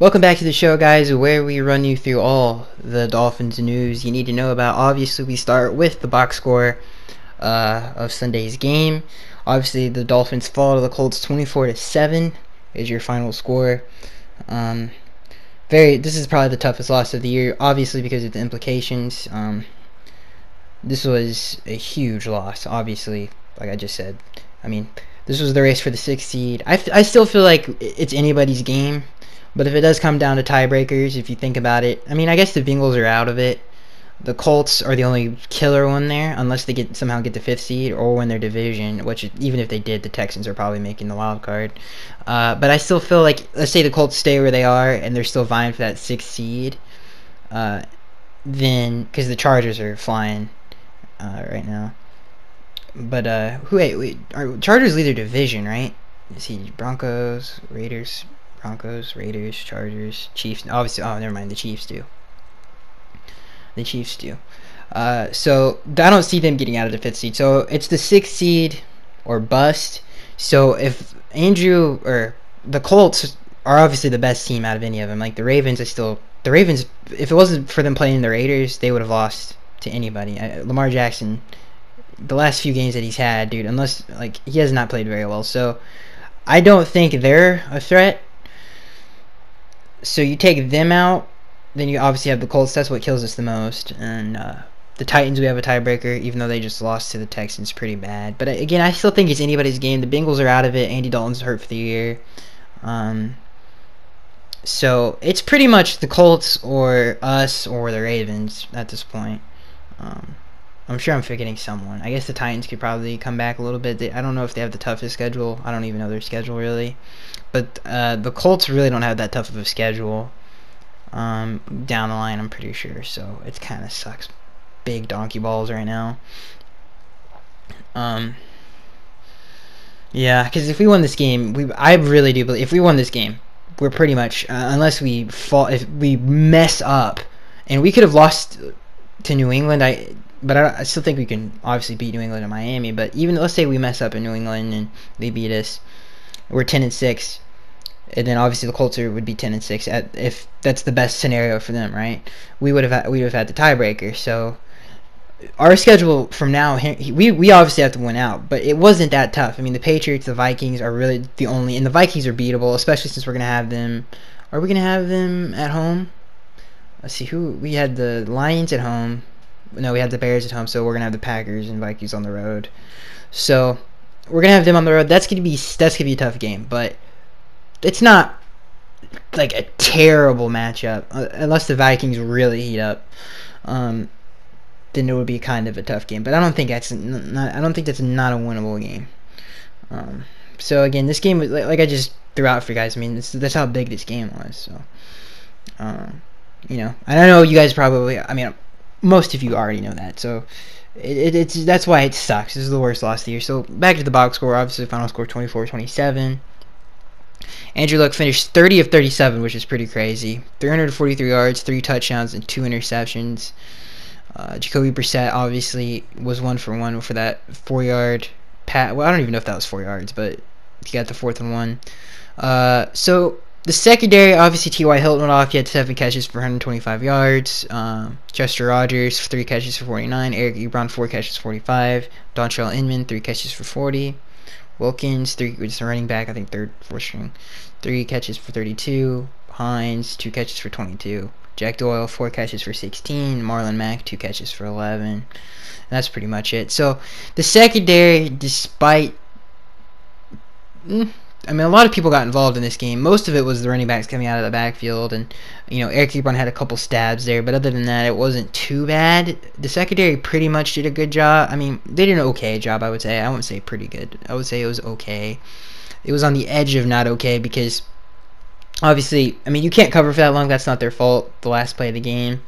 Welcome back to the show, guys, where we run you through all the Dolphins news you need to know about. Obviously, we start with the box score of Sunday's game. Obviously, the Dolphins fall to the Colts 24-7 is your final score. This is probably the toughest loss of the year, obviously because of the implications. This was a huge loss, obviously, like I just said. I mean, this was the race for the 6th seed. I still feel like it's anybody's game. But if it does come down to tiebreakers, if you think about it, I mean, I guess the Bengals are out of it. The Colts are the only killer one there, unless they somehow get the 5th seed or win their division, which even if they did, the Texans are probably making the wild card. But I still feel like, let's say the Colts stay where they are and they're still vying for that 6th seed, then, because the Chargers are flying right now. But, wait, Chargers lead their division, right? Let's see, Broncos, Raiders, Chargers, Chiefs. Obviously, oh, never mind. The Chiefs do. So I don't see them getting out of the 5th seed. So it's the 6th seed or bust. So if the Colts are obviously the best team out of any of them. Like the Ravens, if it wasn't for them playing the Raiders, they would have lost to anybody. Lamar Jackson, the last few games that he's had, dude, unless like he has not played very well. So I don't think they're a threat. So you take them out, then you obviously have the Colts. That's what kills us the most. And the Titans, we have a tiebreaker, even though they just lost to the Texans pretty bad. But again, I still think it's anybody's game. The Bengals are out of it. Andy Dalton's hurt for the year. So it's pretty much the Colts or us or the Ravens at this point. I'm sure I'm forgetting someone. I guess the Titans could probably come back a little bit. I don't know if they have the toughest schedule. I don't even know their schedule really. But the Colts really don't have that tough of a schedule down the line, I'm pretty sure. So it kind of sucks. Big donkey balls right now. Yeah, because if we won this game, I really do believe if we won this game, we're pretty much unless we fall, if we mess up, and we could have lost to New England. But I still think we can obviously beat New England and Miami. But even let's say we mess up in New England and they beat us. We're 10-6, and then obviously the Colts would be 10-6. If that's the best scenario for them, right? We would have had the tiebreaker. So our schedule from now, we obviously have to win out, but it wasn't that tough. I mean, the Patriots, the Vikings are really the only, and the Vikings are beatable, especially since we're gonna have them. Are we gonna have them at home? Let's see who we had. The Lions at home. No, we had the Bears at home, so we're gonna have the Packers and Vikings on the road. So we're gonna have them on the road. That's gonna be a tough game, but it's not like a terrible matchup unless the Vikings really heat up. Then it would be kind of a tough game, but I don't think that's not a winnable game. So again, this game was like I just threw out for you guys. I mean, that's how big this game was. So you know, and I know you guys probably. I mean, most of you already know that. So. That's why it sucks. This is the worst loss of the year. So back to the box score. Obviously, final score 24-27. Andrew Luck finished 30 of 37, which is pretty crazy. 343 yards, 3 touchdowns, and 2 interceptions. Jacoby Brissett obviously was 1 for 1 for that 4-yard pat. Well, I don't even know if that was 4 yards, but he got the 4th and 1. So the secondary, obviously, T.Y. Hilton went off. He had 7 catches for 125 yards. Chester Rogers, 3 catches for 49. Eric Ebron, 4 catches for 45. Dontrell Inman, 3 catches for 40. Wilkins, just a running back, I think 3rd, 4th string. 3 catches for 32. Hines, 2 catches for 22. Jack Doyle, 4 catches for 16. Marlon Mack, 2 catches for 11. And that's pretty much it. So the secondary, despite... I mean, a lot of people got involved in this game. Most of it was the running backs coming out of the backfield, and Eric Ebron had a couple stabs there, but other than that, it wasn't too bad. The secondary pretty much did a good job. I mean, they did an okay job, I would say. I wouldn't say pretty good. I would say it was okay. It was on the edge of not okay because, obviously, I mean, you can't cover for that long. That's not their fault. The last play of the game,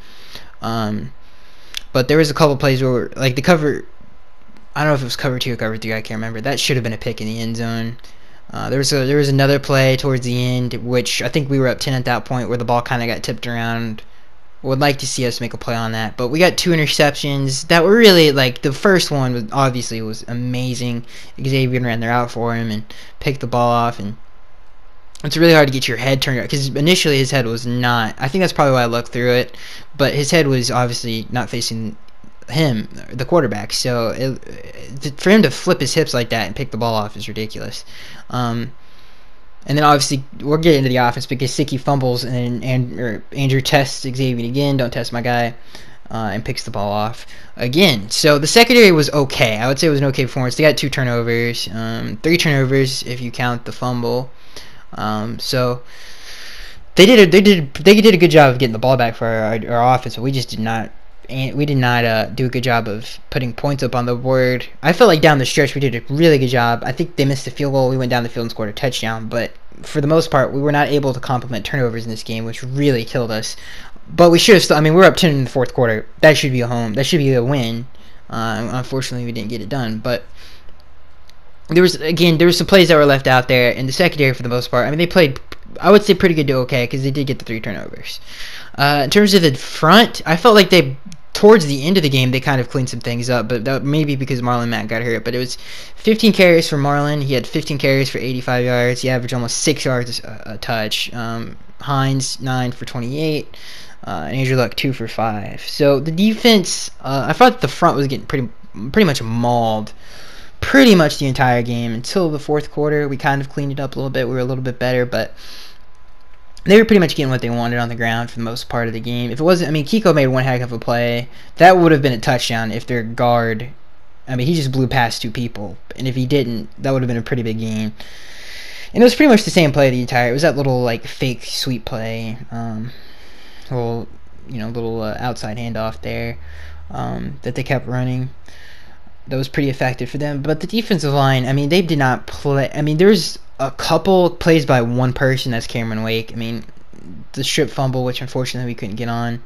but there was a couple plays where, like, the cover. I don't know if it was cover 2 or cover 3. I can't remember. That should have been a pick in the end zone. There was another play towards the end, which I think we were up 10 at that point, where the ball kind of got tipped around. Would like to see us make a play on that, but we got 2 interceptions that were really, like, the first one was amazing. Xavier ran their out for him and picked the ball off, and it's really hard to get your head turned around, because initially his head was not. I think that's probably why I looked through it, but his head was obviously not facing him, the quarterback. So for him to flip his hips like that and pick the ball off is ridiculous. And then obviously we'll get into the offense because Sicky fumbles and Andrew tests Xavier again. Don't test my guy. And picks the ball off again. So the secondary was okay. I would say it was an okay performance. They got 2 turnovers, 3 turnovers if you count the fumble. So they did a good job of getting the ball back for our offense, but we just did not. And we did not do a good job of putting points up on the board. I felt like down the stretch we did a really good job. I think they missed a field goal. We went down the field and scored a touchdown. But for the most part, we were not able to complement turnovers in this game, which really killed us. But we should have still. I mean, we were up 10 in the fourth quarter. That should be a home. That should be a win. Unfortunately, we didn't get it done. But there was some plays that were left out there in the secondary for the most part. I mean, they played, I would say, pretty good to okay, because they did get the 3 turnovers. In terms of the front, I felt like towards the end of the game, they kind of cleaned some things up, but that maybe because Marlon Mack got hurt. But it was 15 carries for Marlon. He had 15 carries for 85 yards. He averaged almost 6 yards a touch. Hines, 9 for 28. And Andrew Luck, 2 for 5. So the defense, I thought the front was getting pretty much mauled pretty much the entire game until the fourth quarter. We kind of cleaned it up a little bit. We were a little bit better, but they were pretty much getting what they wanted on the ground for the most part of the game. If it wasn't, I mean, Kiko made one heck of a play. That would have been a touchdown if their guard, I mean, he just blew past 2 people. And if he didn't, that would have been a pretty big gain. And it was pretty much the same play the entire, it was that little, like, fake sweep play. Little outside handoff there that they kept running. That was pretty effective for them. But the defensive line, I mean, they did not play. I mean, there's a couple plays by one person, that's Cameron Wake. I mean, the strip fumble, which unfortunately we couldn't get on.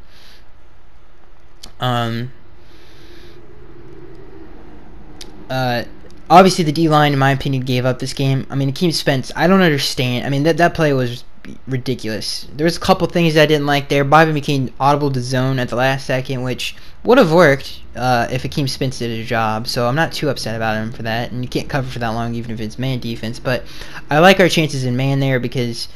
Obviously the D-line, in my opinion, gave up this game. I mean, Akeem Spence, I don't understand. I mean, that play was ridiculous. There was a couple things I didn't like there. Bobby McKean audibled the zone at the last second, which would have worked if Akeem Spence did his job. So I'm not too upset about him for that. And you can't cover for that long, even if it's man defense. But I like our chances in man there, because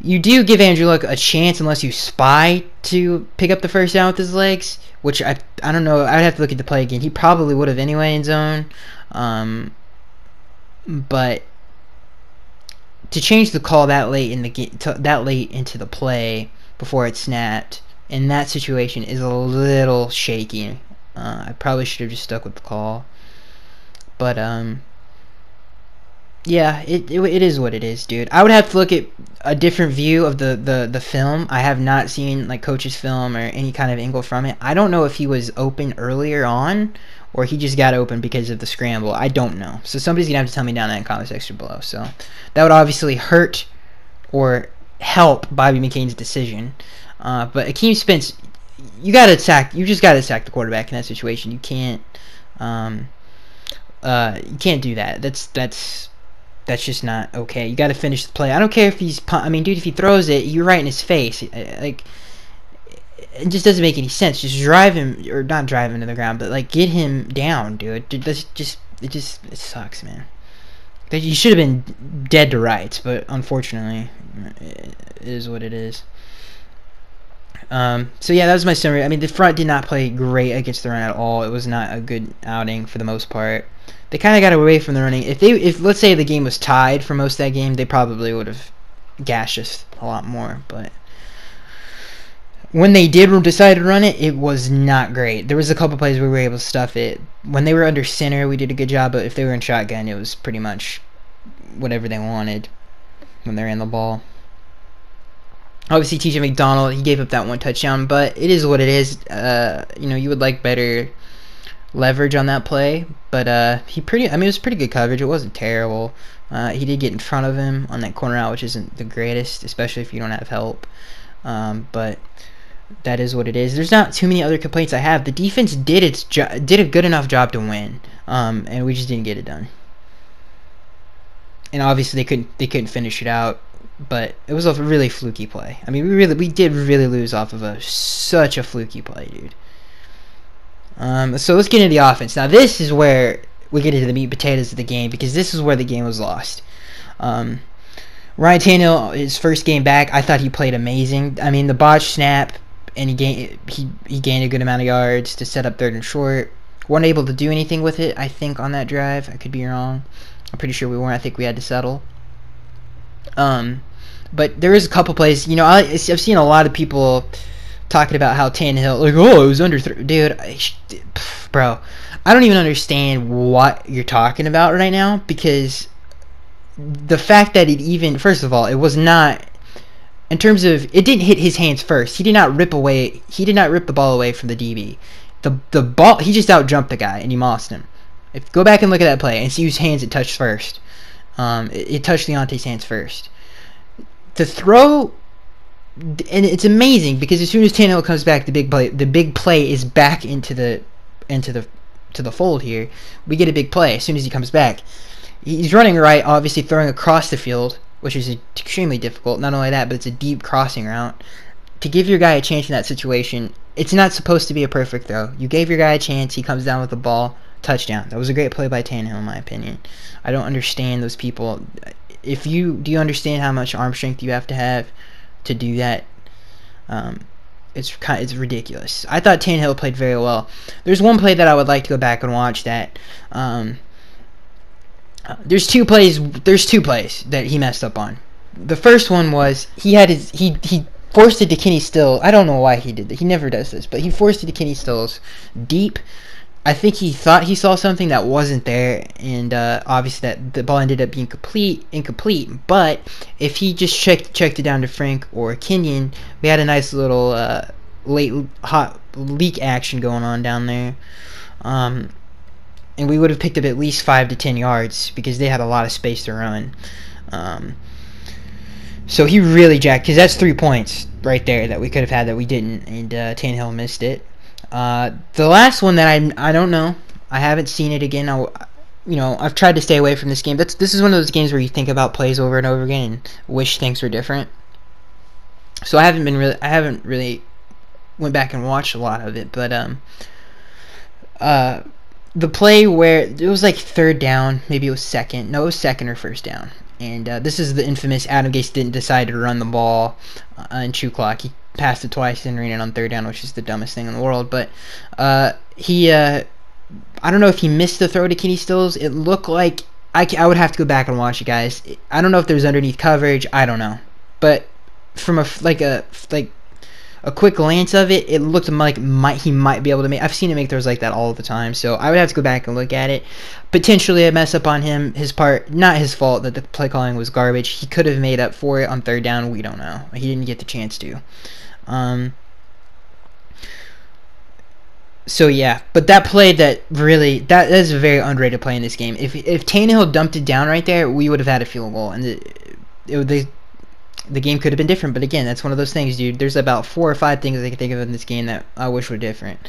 you do give Andrew Luck a chance unless you spy to pick up the first down with his legs, which I don't know. I'd have to look at the play again. He probably would have anyway in zone. But to change the call that late in the game, that late into the play before it snapped in that situation is a little shaky. I probably should have just stuck with the call. But yeah, it is what it is, dude. I would have to look at a different view of the film. I have not seen like coach's film or any kind of angle from it. I don't know if he was open earlier on or he just got open because of the scramble. I don't know. So somebody's going to have to tell me down in the comment section below. So that would obviously hurt or help Bobby McCain's decision. But Akeem Spence, you just got to sack the quarterback in that situation. You can't do that. That's just not okay. You got to finish the play. I don't care if he's I mean, dude, if he throws it, you're right in his face. Like, it just doesn't make any sense. Just drive him, or not drive him to the ground, but like get him down, dude. It sucks, man. You should have been dead to rights, but unfortunately, it is what it is. So yeah, that was my summary. I mean, the front did not play great against the run at all. It was not a good outing for the most part. They kind of got away from the running. If let's say the game was tied for most of that game, they probably would have gashed us a lot more. But when they did decide to run it, it was not great. There was a couple plays where we were able to stuff it. When they were under center, we did a good job. But if they were in shotgun, it was pretty much whatever they wanted when they ran the ball. Obviously, TJ McDonald, he gave up that one touchdown, but it is what it is. You would like better leverage on that play, but it was pretty good coverage. It wasn't terrible. He did get in front of him on that corner out, which isn't the greatest, especially if you don't have help. But that is what it is. There's not too many other complaints I have. The defense did a good enough job to win, and we just didn't get it done. And obviously they couldn't finish it out. But it was a really fluky play. I mean, we did really lose off of such a fluky play, dude. So let's get into the offense. Now, this is where we get into the meat and potatoes of the game, because this is where the game was lost. Right Ryan Tannehill, his first game back, I thought he played amazing. I mean, the botch snap, and he gained a good amount of yards to set up 3rd and short. Weren't able to do anything with it, I think, on that drive. I could be wrong. I'm pretty sure we weren't. I think we had to settle. But there is a couple plays. You know, I've seen a lot of people talking about how Tannehill, like, oh, it was under dude, bro, I don't even understand what you're talking about right now, because the fact that it even, first of all, it was not, in terms of, it didn't hit his hands first. He did not rip the ball away from the DB. The ball, he just out jumped the guy and he mossed him. Go back and look at that play and see whose hands it touched first. It touched Leonte's hands first. The throw, and it's amazing because as soon as Tannehill comes back, the big play is back into the fold here. We get a big play as soon as he comes back. He's running right, obviously throwing across the field, which is extremely difficult. Not only that, but it's a deep crossing route. To give your guy a chance in that situation, it's not supposed to be a perfect throw. You gave your guy a chance, he comes down with the ball, touchdown. That was a great play by Tannehill, in my opinion. I don't understand those people. Do you understand how much arm strength you have to do that? It's ridiculous. I thought Tannehill played very well. There's one play that I would like to go back and watch that. There's two plays that he messed up on. The first one was he forced it to Kenny Stills. I don't know why he did that. He never does this, but he forced it to Kenny Stills deep. I think he thought he saw something that wasn't there, and obviously that the ball ended up being incomplete. But if he just checked it down to Frank or Kenyon, we had a nice little late hot leak action going on down there. And we would have picked up at least 5 to 10 yards because they had a lot of space to run. So he really jacked, because that's 3 points right there that we could have had that we didn't, and Tannehill missed it. The last one that I don't know. I haven't seen it again. I've tried to stay away from this game. This is one of those games where you think about plays over and over again and wish things were different. So I haven't really went back and watched a lot of it, but the play where it was like 3rd down, maybe it was second. No, it was 2nd or 1st down. And this is the infamous Adam Gase didn't decide to run the ball in chew clock. He passed it twice and ran it on 3rd down, which is the dumbest thing in the world. But I don't know if he missed the throw to Kenny Stills. It looked like I would have to go back and watch it, guys. I don't know if there's underneath coverage. I don't know. But from a quick glance of it, it looked like he might be able to make. I've seen him make throws like that all the time, so I would have to go back and look at it. Potentially a mess up on his part. Not his fault that the play calling was garbage. He could have made up for it on 3rd down. We don't know. He didn't get the chance to. So yeah, but that play that is a very underrated play in this game. If Tannehill dumped it down right there, we would have had a field goal, and the game could have been different. But again, that's one of those things, dude. There's about 4 or 5 things I can think of in this game that I wish were different,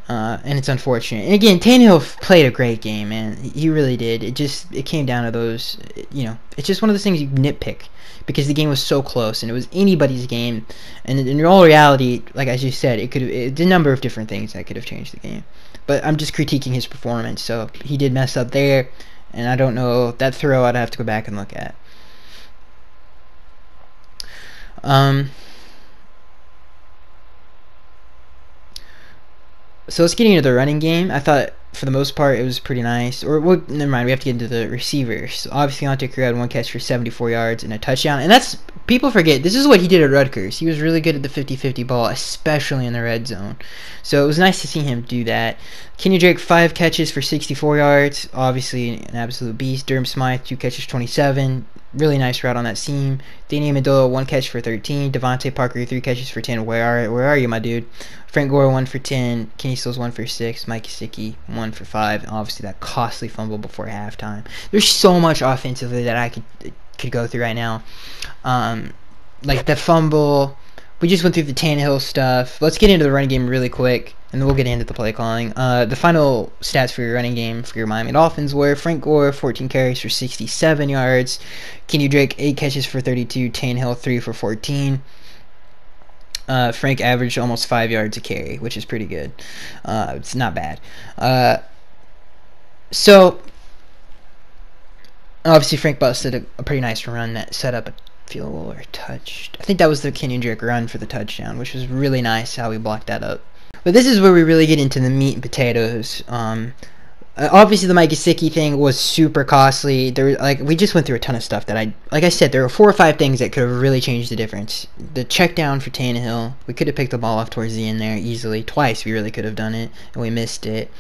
and it's unfortunate. And again, Tannehill played a great game, man. He really did. It came down to those, it's just one of those things you nitpick because the game was so close and it was anybody's game. And in all reality, like I just said, it's a number of different things that could have changed the game. But I'm just critiquing his performance. So he did mess up there, and I don't know, that throw I'd have to go back and look at. So let's get into the running game. I thought for the most part it was pretty nice. Never mind, we have to get into the receivers. So obviously Leonte had 1 catch for 74 yards and a touchdown. And that's, people forget, this is what he did at Rutgers. He was really good at the 50-50 ball, especially in the red zone. So it was nice to see him do that. Kenny Drake, 5 catches for 64 yards. Obviously an absolute beast. Durham Smythe, 2 catches, 27. Really nice route on that seam. Danny Amendola, 1 catch for 13. Devontae Parker, 3 catches for 10. Where are you, my dude? Frank Gore, 1 for 10. Kenny Stills, 1 for 6. Mike Gesicki, 1 for 5. And obviously that costly fumble before halftime. There's so much offensively that I could go through right now. Like the fumble. We just went through the Tannehill stuff. Let's get into the running game really quick, and then we'll get into the play calling. The final stats for your running game for your Miami Dolphins were Frank Gore, 14 carries for 67 yards. Kenny Drake, 8 catches for 32. Tannehill, 3 for 14. Frank averaged almost 5 yards a carry, which is pretty good. It's not bad. Obviously, Frank busted a pretty nice run that set up a field goal or touched. I think that was the Kenyon Drake run for the touchdown, which was really nice how we blocked that up. But this is where we really get into the meat and potatoes. Obviously, the Mike Gesicki thing was super costly. We just went through a ton of stuff that like I said, there were 4 or 5 things that could have really changed the difference. The check down for Tannehill, we could have picked the ball off towards the end there easily. Twice we really could have done it, and we missed it.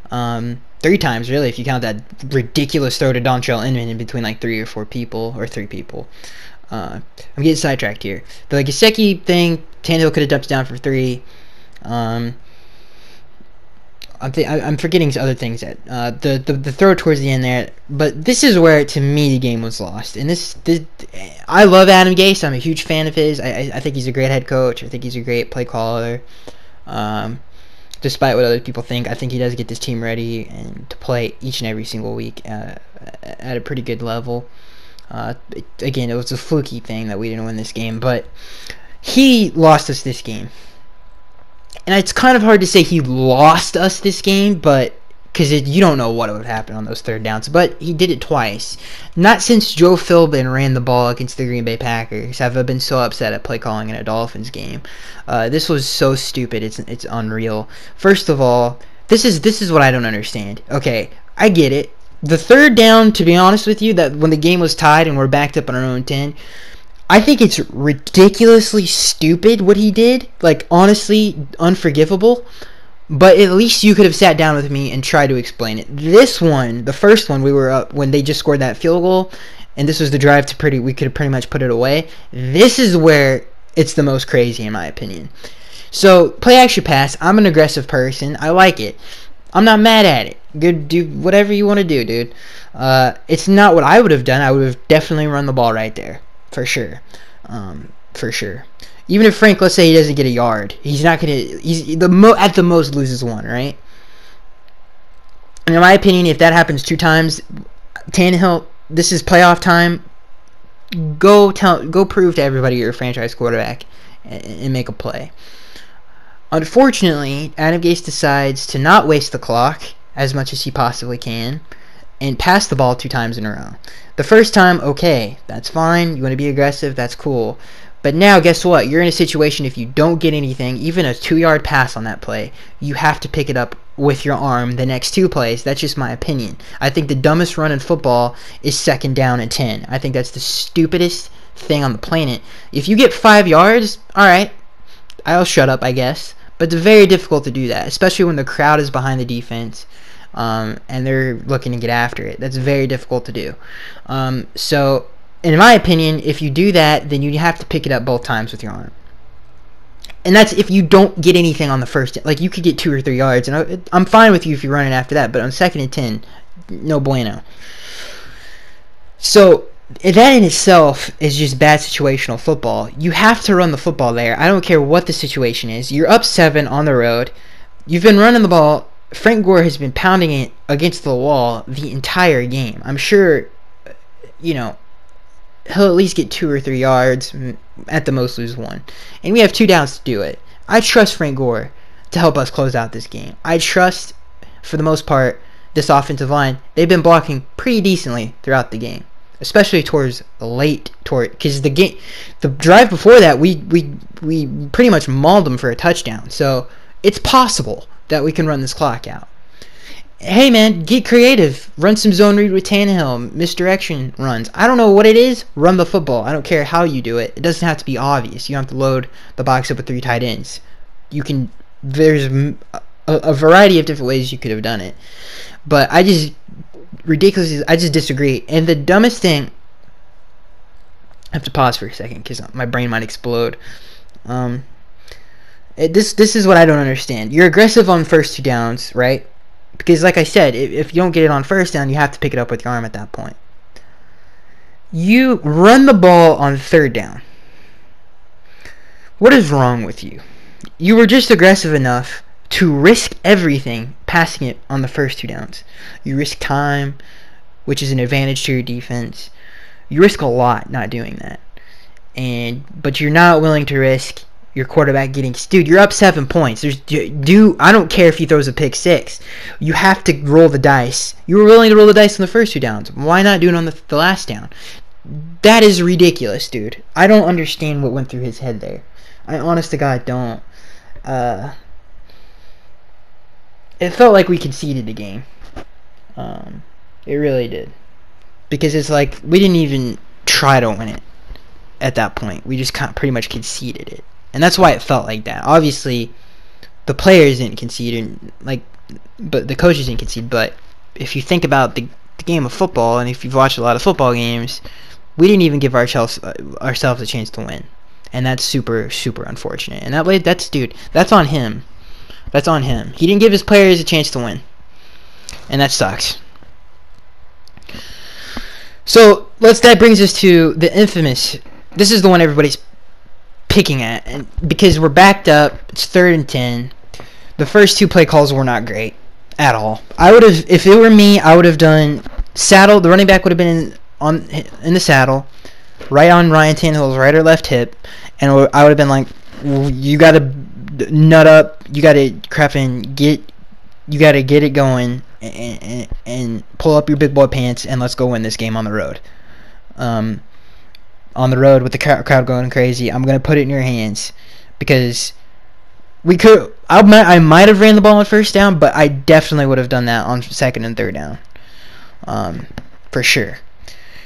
3 times really, if you count that ridiculous throw to Dontrell Inman in between like 3 or 4 people, or 3 people. I'm getting sidetracked here. The Gesicki thing, Tannehill could have dumped down for 3. I'm forgetting other things that the throw towards the end there, but this is where to me the game was lost. And this I love Adam Gase. I'm a huge fan of his. I think he's a great head coach. I think he's a great play caller. Despite what other people think, I think he does get this team ready and to play each and every single week at a pretty good level. Again, it was a fluky thing that we didn't win this game, but he lost us this game. And it's kind of hard to say he lost us this game, but because you don't know what would happen on those 3rd downs. But he did it twice. Not since Joe Philbin ran the ball against the Green Bay Packers have I been so upset at play calling in a Dolphins game. This was so stupid. It's unreal. First of all, this is what I don't understand. Okay, I get it. The 3rd down, to be honest with you, that when the game was tied and we're backed up on our own 10, I think it's ridiculously stupid what he did. Like, honestly, unforgivable. But at least you could have sat down with me and tried to explain it. This one, the first one, we were up when they just scored that field goal, and this was the drive to we could have pretty much put it away. This is where it's the most crazy, in my opinion. So, play action pass. I'm an aggressive person. I like it. I'm not mad at it. Good, do whatever you want to do, dude. It's not what I would have done. I would have definitely run the ball right there. For sure. For sure. Even if Frank, let's say he doesn't get a yard, he's not gonna. At the most loses 1, right? And in my opinion, if that happens 2 times, Tannehill, this is playoff time. Go prove to everybody you're a franchise quarterback and make a play. Unfortunately, Adam Gase decides to not waste the clock as much as he possibly can and pass the ball 2 times in a row. The first time, okay, that's fine. You want to be aggressive, that's cool. But now, guess what? You're in a situation, if you don't get anything, even a 2-yard pass on that play, you have to pick it up with your arm the next 2 plays. That's just my opinion. I think the dumbest run in football is 2nd down and 10. I think that's the stupidest thing on the planet. If you get 5 yards, alright, I'll shut up, I guess. But it's very difficult to do that, especially when the crowd is behind the defense. And they're looking to get after it. That's very difficult to do. So, in my opinion, if you do that, then you have to pick it up both times with your arm. And that's if you don't get anything on the first. Like, you could get 2 or 3 yards, and I'm fine with you if you run it after that, but on 2nd and 10, no bueno. So, that in itself is just bad situational football. You have to run the football there. I don't care what the situation is. You're up 7 on the road. You've been running the ball. Frank Gore has been pounding it against the wall the entire game. I'm sure, he'll at least get 2 or 3 yards, at the most lose 1. And we have 2 downs to do it. I trust Frank Gore to help us close out this game. I trust, for the most part, this offensive line. They've been blocking pretty decently throughout the game, especially towards the because the drive before that, we pretty much mauled them for a touchdown. So it's possible that we can run this clock out. Hey man, get creative. Run some zone read with Tannehill, misdirection runs. I don't know what it is. Run the football. I don't care how you do it. It doesn't have to be obvious. You don't have to load the box up with 3 tight ends. There's a variety of different ways you could have done it. But I just disagree. And the dumbest thing, I have to pause for a second because my brain might explode. This is what I don't understand. You're aggressive on first 2 downs, right? Because, like I said, if you don't get it on first down, you have to pick it up with your arm at that point. You run the ball on 3rd down. What is wrong with you? You were just aggressive enough to risk everything passing it on the first 2 downs. You risk time, which is an advantage to your defense. You risk a lot not doing that. But you're not willing to risk your quarterback getting, dude, you're up 7 points. I don't care if he throws a pick six. You have to roll the dice. You were willing to roll the dice on the first 2 downs. Why not do it on the last down? That is ridiculous, dude. I don't understand what went through his head there. I honest to God don't. It felt like we conceded the game. It really did. Because it's like we didn't even try to win it at that point. We just pretty much conceded it. And that's why it felt like that. Obviously, the players didn't concede, but the coaches didn't concede. But if you think about the game of football, and if you've watched a lot of football games, we didn't even give ourselves a chance to win. And that's super, super unfortunate. And that's on him. That's on him. He didn't give his players a chance to win. And that sucks. So, that brings us to the infamous... This is the one everybody's picking at. And because we're backed up, it's 3rd and 10. The first 2 play calls were not great at all. If it were me, I would have done saddle. The running back would have been in the saddle, right on Ryan Tannehill's right or left hip, and I would have been like, you got to nut up, you got to get it going, and pull up your big boy pants, and let's go win this game on the road. On the road with the crowd going crazy, I'm gonna put it in your hands, because we could. I might have ran the ball on first down, but I definitely would have done that on 2nd and 3rd down, for sure.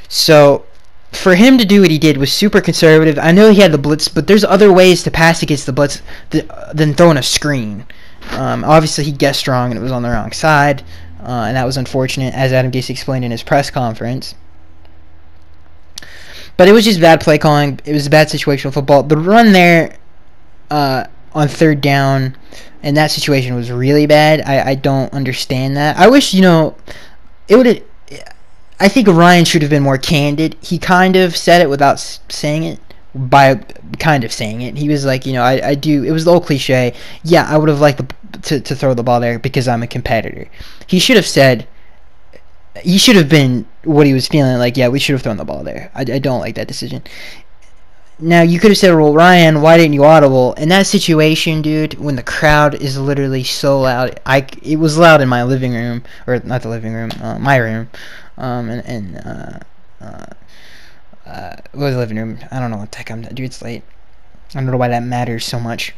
So for him to do what he did was super conservative. I know he had the blitz, but there's other ways to pass against the blitz than throwing a screen. Obviously, he guessed wrong, and it was on the wrong side, and that was unfortunate, as Adam Gase explained in his press conference. But it was just bad play calling. It was bad situational football. The run there on 3rd down in that situation was really bad. I don't understand that. I wish, it would have... I think Ryan should have been more candid. He kind of said it without saying it, by kind of saying it. He was like, I do... It was the old cliche. Yeah, I would have liked to throw the ball there because I'm a competitor. He should have said... He should have been what he was feeling like, yeah, we should have thrown the ball there. I don't like that decision. Now, you could have said, well, Ryan, why didn't you audible? In that situation, dude, when the crowd is literally so loud, it was loud in my living room, or not the living room, my room, what was the living room? I don't know what the heck dude, it's late. I don't know why that matters so much.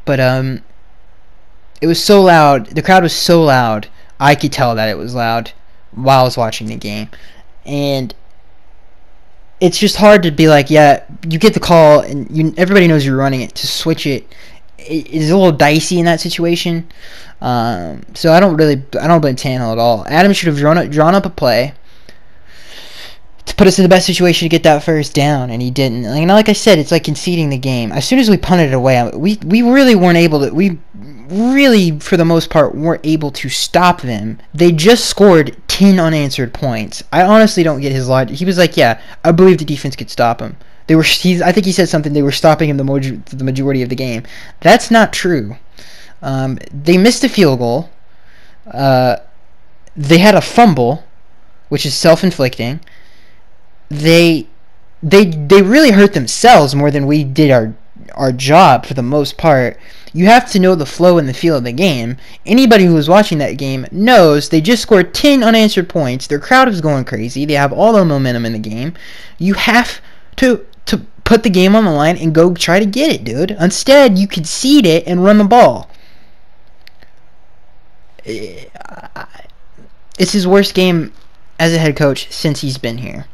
But, it was so loud, the crowd was so loud, I could tell that it was loud while I was watching the game. And it's just hard to be like, yeah, you get the call and everybody knows you're running it. To switch it is a little dicey in that situation. So I don't blame Tannehill at all. Adam should have drawn up a play to put us in the best situation to get that first down, and he didn't. Like I said, it's like conceding the game. As soon as we punted it away, we really weren't able to. We really, for the most part, weren't able to stop them. They just scored 10 unanswered points. I honestly don't get his logic. He was like, yeah, I believe the defense could stop him. I think he said something, they were stopping him the majority of the game. That's not true. They missed a field goal. They had a fumble, which is self-inflicting. They really hurt themselves more than we did our job for the most part. You have to know the flow and the feel of the game. Anybody who was watching that game knows they just scored 10 unanswered points. Their crowd is going crazy. They have all their momentum in the game. You have to put the game on the line and go try to get it, dude. Instead, you concede it and run the ball. It's his worst game as a head coach since he's been here.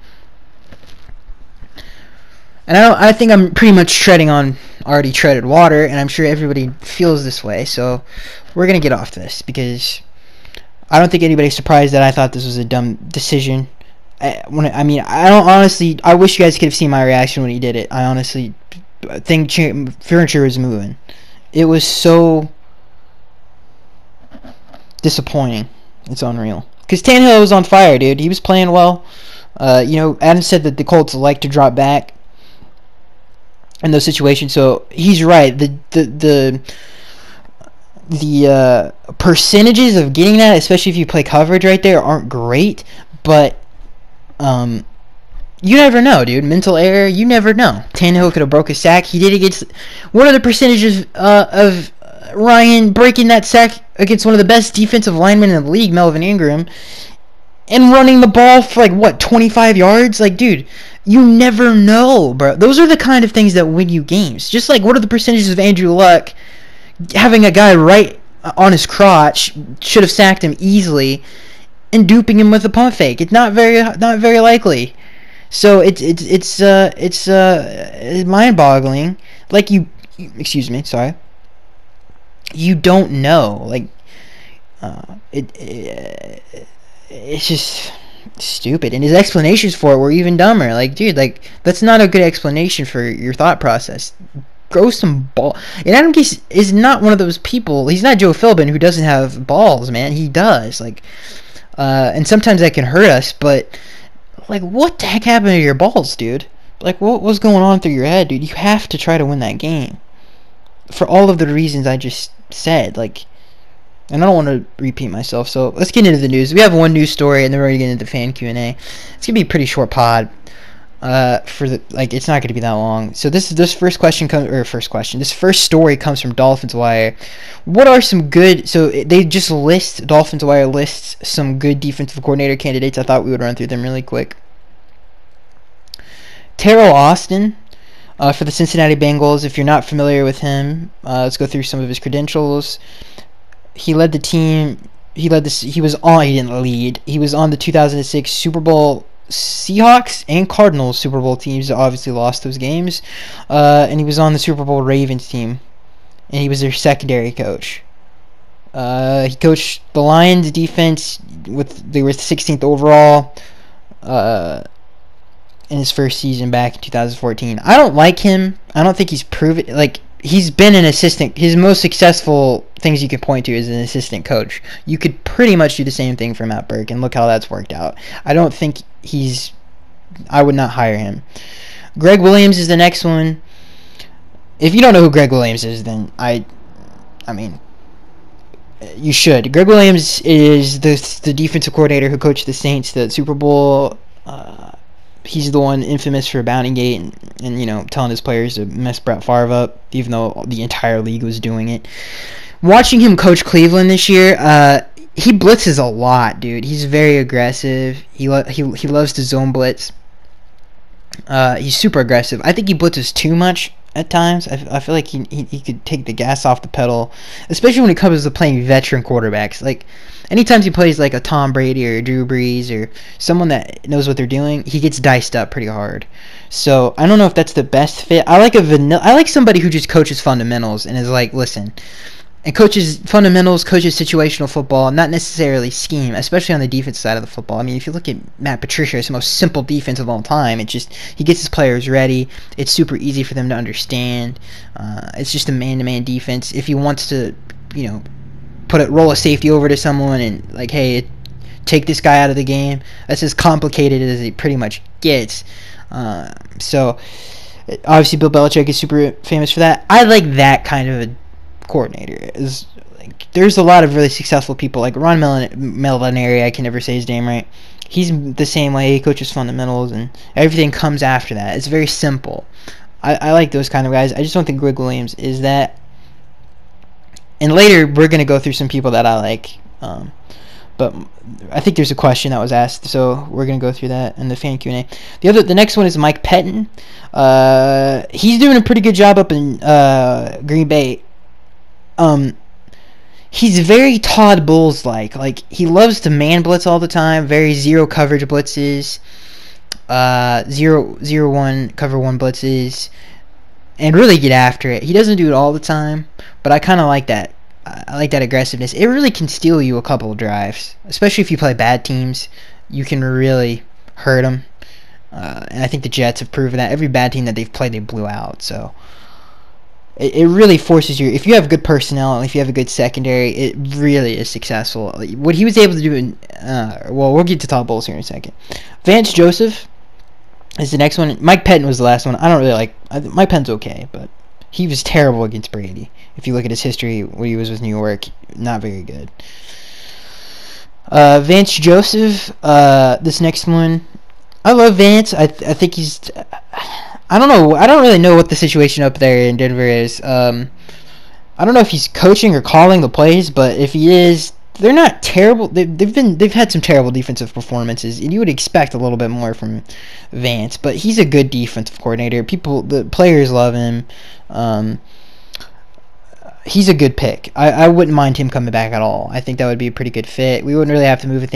And I think I'm pretty much treading on already treaded water, and I'm sure everybody feels this way, so we're going to get off this, because I don't think anybody's surprised that I thought this was a dumb decision. I wish you guys could have seen my reaction when he did it. I honestly think furniture was moving. It was so disappointing. It's unreal. Because Tannehill was on fire, dude. He was playing well. Adam said that the Colts like to drop back in those situations, so he's right. The percentages of getting that, especially if you play coverage right there, aren't great, but You never know, dude. Mental error, you never know. Tannehill could have broke a sack. He did against... What are the percentages of Ryan breaking that sack against one of the best defensive linemen in the league, Melvin Ingram, and running the ball for, like, what, 25 yards? Like, dude, you never know, bro. Those are the kind of things that win you games. Just like, what are the percentages of Andrew Luck having a guy right on his crotch, should have sacked him easily, and duping him with a pump fake? It's not very likely. So it's mind-boggling. Like, excuse me, sorry. You don't know. Like, it's just stupid. And his explanations for it were even dumber. Like, dude, like, that's not a good explanation for your thought process. Grow some ball. And Adam Gase is not one of those people. He's not Joe Philbin who doesn't have balls, man. He does. Like, and sometimes that can hurt us, but... Like, what the heck happened to your balls, dude? Like, what was going on through your head, dude? You have to try to win that game. For all of the reasons I just said. Like, and I don't want to repeat myself, so let's get into the news. We have one news story, and then we're going to get into the fan Q&A. It's going to be a pretty short pod. It's not going to be that long. So this first story comes from Dolphins Wire. What are some good? So they just Dolphins Wire lists some good defensive coordinator candidates. I thought we would run through them really quick. Terrell Austin, for the Cincinnati Bengals. If you're not familiar with him, let's go through some of his credentials. He led the team. He was on the 2006 Super Bowl. Seahawks and Cardinals Super Bowl teams obviously lost those games, and he was on the Super Bowl Ravens team, and he was their secondary coach. He coached the Lions defense they were 16th overall in his first season back in 2014. I don't like him. I don't think he's proven, like, he's been an assistant. His most successful things you can point to is an assistant coach. You could pretty much do the same thing for Matt Burke, and look how that's worked out. I don't think I would not hire him. Greg Williams is the next one. If you don't know who Greg Williams is, then I mean, you should. Greg Williams is the defensive coordinator who coached the Saints to the Super Bowl. He's the one infamous for Bounty Gate and telling his players to mess Brett Favre up, even though the entire league was doing it. Watching him coach Cleveland this year, he blitzes a lot, dude. He's very aggressive. He loves to zone blitz. He's super aggressive. I think he blitzes too much at times. I feel like he could take the gas off the pedal, especially when it comes to playing veteran quarterbacks. Like, anytime he plays like a Tom Brady or a Drew Brees or someone that knows what they're doing, he gets diced up pretty hard. So I don't know if that's the best fit. I like somebody who just coaches fundamentals and is like, listen, and coaches fundamentals, coaches situational football, not necessarily scheme, especially on the defense side of the football. I mean, if you look at Matt Patricia, it's the most simple defense of all time. He gets his players ready. It's super easy for them to understand. It's just a man-to-man defense. If he wants to, roll a safety over to someone and, like, hey, take this guy out of the game, that's as complicated as it pretty much gets. So obviously Bill Belichick is super famous for that. I like that kind of a coordinator. There's a lot of really successful people, like Ron Melinari, I can never say his name right. He's the same way. He coaches fundamentals, and everything comes after that. It's very simple. I like those kind of guys. I just don't think Greg Williams is that. And later, we're going to go through some people that I like. But I think there's a question that was asked, so we're going to go through that in the fan Q&A. The next one is Mike Pettin. He's doing a pretty good job up in Green Bay. He's very Todd Bowles-like. Like, he loves to man blitz all the time, very zero coverage blitzes, 0-1 cover 1 blitzes, and really get after it. He doesn't do it all the time, but I kind of like that. I like that aggressiveness. It really can steal you a couple of drives, especially if you play bad teams. You can really hurt them, and I think the Jets have proven that. Every bad team that they've played, they blew out. So it really forces you. If you have good personnel and if you have a good secondary, it really is successful. What he was able to do we'll get to Todd Bowles here in a second. Vance Joseph is the next one. Mike Pettin was the last one. I don't really like. Mike Pettin's okay, but he was terrible against Brady. If you look at his history when he was with New York, not very good. Vance Joseph, this next one, I love Vance. I think he's. I don't know. I don't really know what the situation up there in Denver is. I don't know if he's coaching or calling the plays, but if he is, they're not terrible. They've had some terrible defensive performances, and you would expect a little bit more from Vance. But he's a good defensive coordinator. The players love him. He's a good pick. I wouldn't mind him coming back at all. I think that would be a pretty good fit. We wouldn't really have to move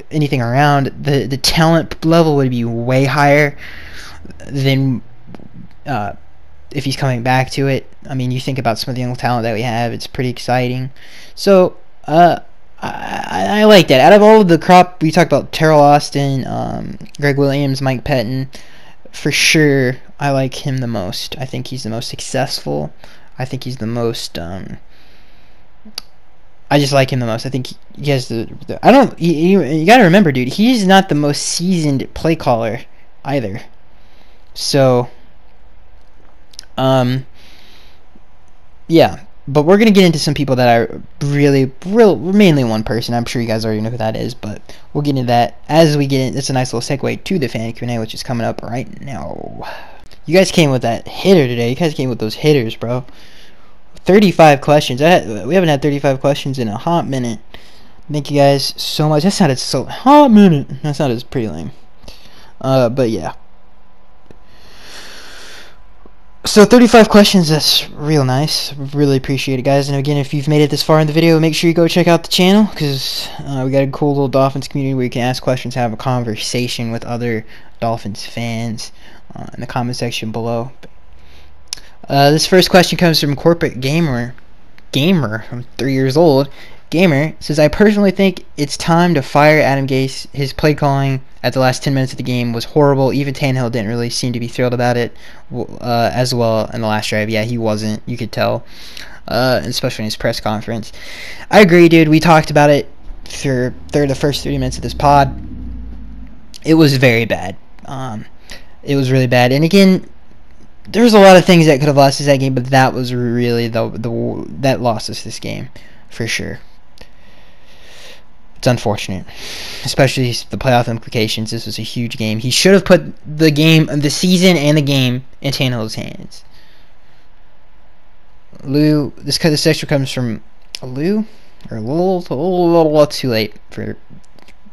anything around. The talent level would be way higher than if he's coming back to it. I mean, you think about some of the young talent that we have, it's pretty exciting. So I like that. Out of all of the crop, we talked about Terrell Austin, Greg Williams, Mike Pettin. For sure, I like him the most. I think he's the most successful. I think he's the most. I just like him the most. I think he has the I don't. You got to remember, dude. He's not the most seasoned play caller either. So. Yeah, but we're gonna get into some people that are mainly one person. I'm sure you guys already know who that is, but we'll get into that as we get in. It's a nice little segue to the fan Q&A, which is coming up right now. You guys came with that hitter today. You guys came with those hitters, bro. 35 questions. We haven't had 35 questions in a hot minute. Thank you guys so much. That sounded so hot minute. That sounded pretty lame. But yeah. So 35 questions, that's real nice. Really appreciate it, guys. And again, if you've made it this far in the video, make sure you go check out the channel, because we got a cool little Dolphins community where you can ask questions, have a conversation with other Dolphins fans in the comment section below. This first question comes from Corporate Gamer. I'm 3 years old. Gamer says, I personally think it's time to fire Adam Gase. His play calling at the last 10 minutes of the game was horrible. Even Tannehill didn't really seem to be thrilled about it as well in the last drive. Yeah, he wasn't. You could tell, especially in his press conference. I agree, dude. We talked about it for the first 30 minutes of this pod. It was very bad. It was really bad. And again, there's a lot of things that could have lost us that game, but that was really that lost us this game for sure. It's unfortunate, especially the playoff implications. This was a huge game. He should have put the season and the game in Tannehill's hands. Lou, this section comes from Lou or Lul. Too late for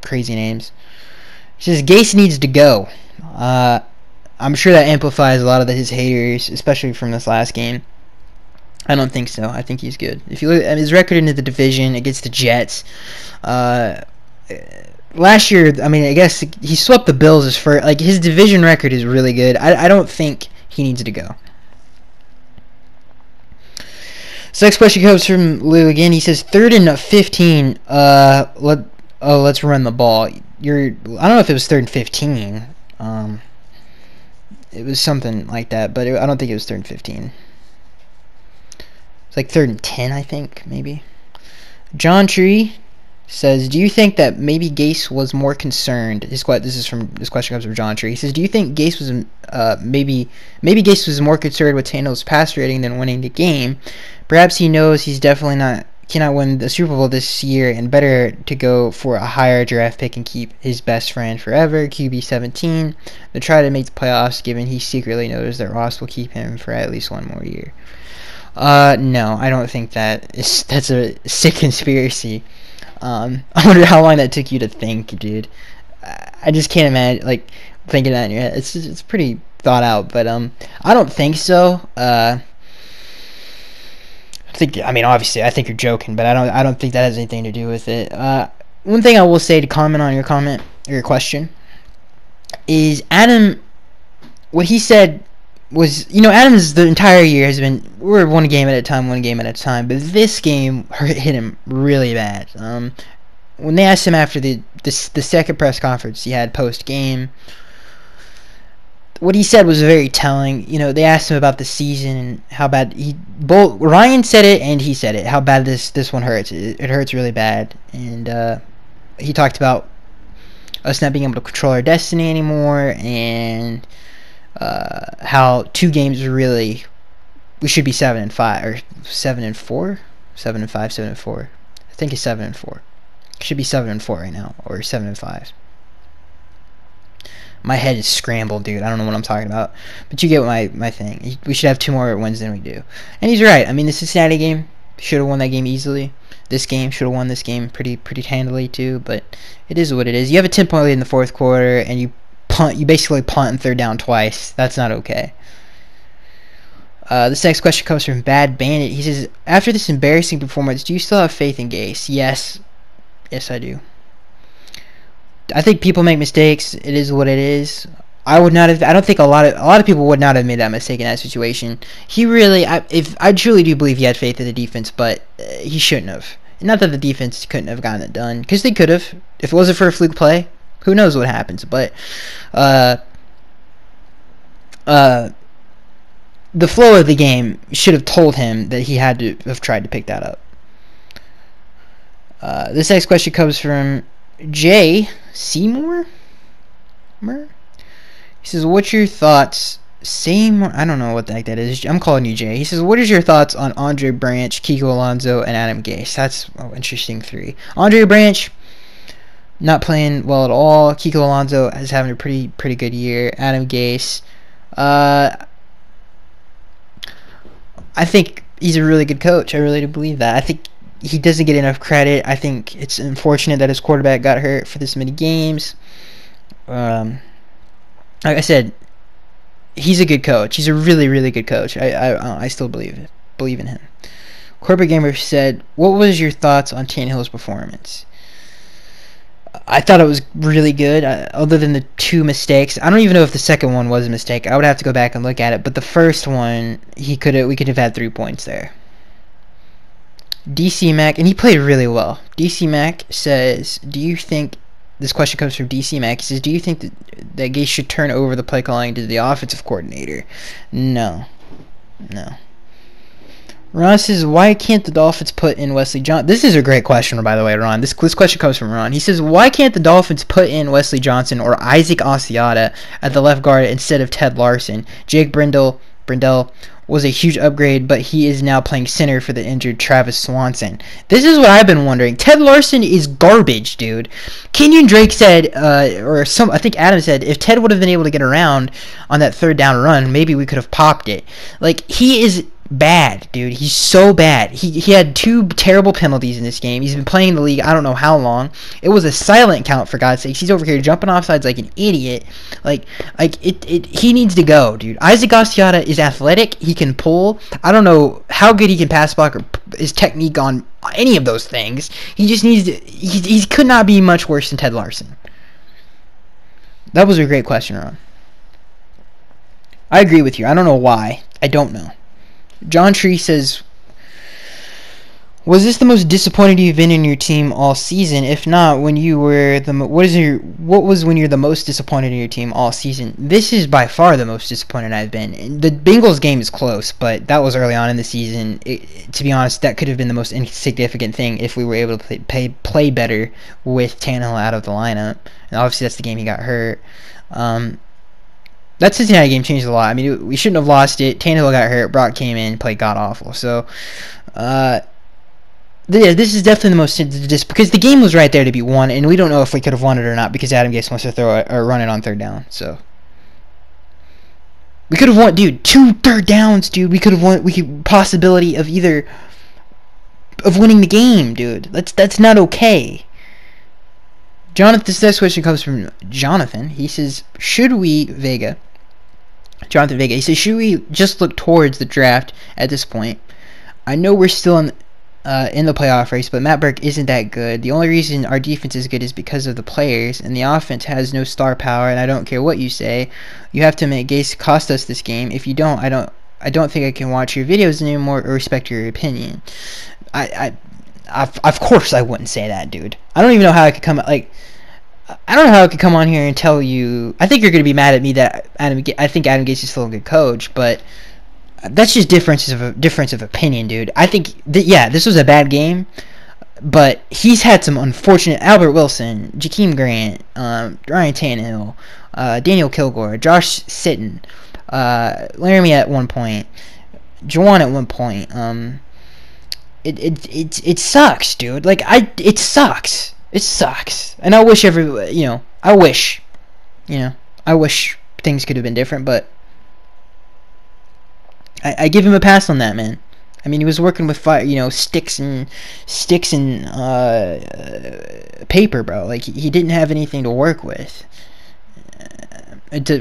crazy names. He says Gase needs to go. I'm sure that amplifies a lot of his haters, especially from this last game. I don't think so. I think he's good. If you look at his record into the division against the Jets, last year, I mean, I guess he swept the Bills as first. Like, his division record is really good. I don't think he needs to go. So next question comes from Lou again. He says 3rd and 15. Let's run the ball. I don't know if it was 3rd and 15. It was something like that, but I don't think it was 3rd and 15. It's like 3rd and 10, I think, maybe. John Tree says, do you think that maybe Gase was more concerned? This question comes from John Tree. He says, do you think Gase was maybe Gase was more concerned with Tannehill's pass rating than winning the game? Perhaps he knows he's definitely cannot win the Super Bowl this year, and better to go for a higher draft pick and keep his best friend forever, QB 17, than try to make the playoffs, given he secretly knows that Ross will keep him for at least one more year. No, I don't think that's a sick conspiracy. I wonder how long that took you to think, dude. I just can't imagine, like, thinking that in your head. It's pretty thought out, but I don't think so. I mean, obviously, I think you're joking, but I don't think that has anything to do with it. One thing I will say to comment on your comment or your question is Adam. What he said was, Adams the entire year has been, we're one game at a time, but this game hit him really bad. When they asked him after the second press conference he had post game, what he said was very telling. They asked him about the season and how bad Ryan said it and he said it, how bad this one hurts. It hurts really bad, and he talked about us not being able to control our destiny anymore, and how 2 games really, we should be 7-5 or 7-4, 7-5, 7-4. I think it's 7-4. It should be 7-4 right now, or 7-5. My head is scrambled, dude. I don't know what I'm talking about. But you get my thing. We should have 2 more wins than we do. And he's right. I mean, the Cincinnati game, should have won that game easily. This game, should have won this game pretty handily, too. But it is what it is. You have a 10-point lead in the 4th quarter, and you basically punt and 3rd down twice. That's not okay. This next question comes from Bad Bandit. He says, after this embarrassing performance, do you still have faith in Gase? Yes. Yes, I do. I think people make mistakes. It is what it is. I would not have. I don't think a lot of people would not have made that mistake in that situation. He really, I truly do believe he had faith in the defense, but he shouldn't have. Not that the defense couldn't have gotten it done, because they could have. If it wasn't for a fluke play, who knows what happens? But the flow of the game should have told him that he had to have tried to pick that up. This next question comes from Jay Seymour. He says, what's your thoughts? I don't know what the heck that is. I'm calling you Jay. He says, what is your thoughts on Andre Branch, Kiko Alonso, and Adam Gase? That's interesting 3. Andre Branch, not playing well at all. Kiko Alonso is having a pretty good year. Adam Gase, I think he's a really good coach. I really do believe that. I think he doesn't get enough credit. I think it's unfortunate that his quarterback got hurt for this many games. Like I said, he's a good coach. He's a really good coach. I still believe in him. Corporate Gamer said, what was your thoughts on Tannehill's performance? I thought it was really good, other than the 2 mistakes. I don't even know if the second one was a mistake. I would have to go back and look at it. But the first one, we could have had 3 points there. DC Mac, and he played really well. DC Mac says, do you think, this question comes from DC Mac, he says, do you think that Gase should turn over the play calling to the offensive coordinator? No. Ron says, why can't the Dolphins put in Wesley Johnson? This is a great question, by the way, Ron. This question comes from Ron. He says, why can't the Dolphins put in Wesley Johnson or Isaac Asiata at the left guard instead of Ted Larson? Jake Brindle was a huge upgrade, but he is now playing center for the injured Travis Swanson. This is what I've been wondering. Ted Larson is garbage, dude. Kenyon Drake said, I think Adam said, if Ted would have been able to get around on that 3rd down run, maybe we could have popped it. Like, he is bad, dude. He's so bad. He had 2 terrible penalties in this game. He's been playing the league I don't know how long. It was a silent count, for God's sakes. He's over here jumping off sides like an idiot. He needs to go, dude. Isaac Asiata is athletic. He can pull. I don't know how good he can pass block or his technique on any of those things. He just needs to. He could not be much worse than Ted Larson. That was a great question, Ron. I agree with you. I don't know why. I don't know. John Tree says, was this the most disappointed you've been in your team all season? If not, when you were what was when you're the most disappointed in your team all season? This is by far the most disappointed I've been. The Bengals game is close, but that was early on in the season. To be honest, that could have been the most insignificant thing if we were able to play better with Tannehill out of the lineup. And obviously that's the game he got hurt. That Cincinnati game changed a lot. I mean, we shouldn't have lost it. Tannehill got hurt. Brock came in, played god-awful. So, yeah, this is definitely the most... because the game was right there to be won, and we don't know if we could have won it or not because Adam Gase wants to throw it or run it on 3rd down. So, we could have won... Dude, 2 third downs, dude. We could have won... possibility of either... of winning the game, dude. That's not okay. Jonathan, this next question comes from Jonathan. He says, Jonathan Vega, he says, should we just look towards the draft at this point? I know we're still in the playoff race, but Matt Burke isn't that good. The only reason our defense is good is because of the players, and the offense has no star power, and I don't care what you say. You have to make Gase cost us this game. If you don't, I don't think I can watch your videos anymore or respect your opinion. Of course I wouldn't say that, dude. I don't even know how I could come on here and tell you. I think you're going to be mad at me that I think Adam Gase is still a good coach, but that's just difference of opinion, dude. I think this was a bad game, but he's had some unfortunate... Albert Wilson, Jakeem Grant, Ryan Tannehill, Daniel Kilgore, Josh Sitton, Laramie at one point, Juwan at one point. It sucks, dude. It sucks. It sucks. And I wish I wish things could have been different, but I give him a pass on that, man. I mean, he was working with fire, sticks and paper, bro. Like he didn't have anything to work with.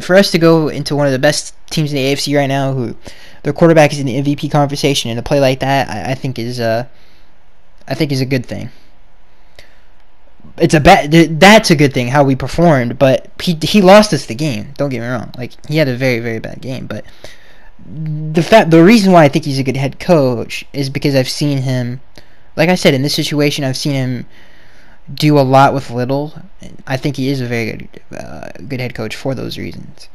For us to go into one of the best teams in the AFC right now, who their quarterback is in the MVP conversation, and to play like that, I think is a good thing. That's a good thing how we performed, but he lost us the game. Don't get me wrong. Like he had a very, very bad game, but the reason why I think he's a good head coach is because I've seen him, like I said, in this situation, I've seen him do a lot with little. I think he is a very good head coach for those reasons.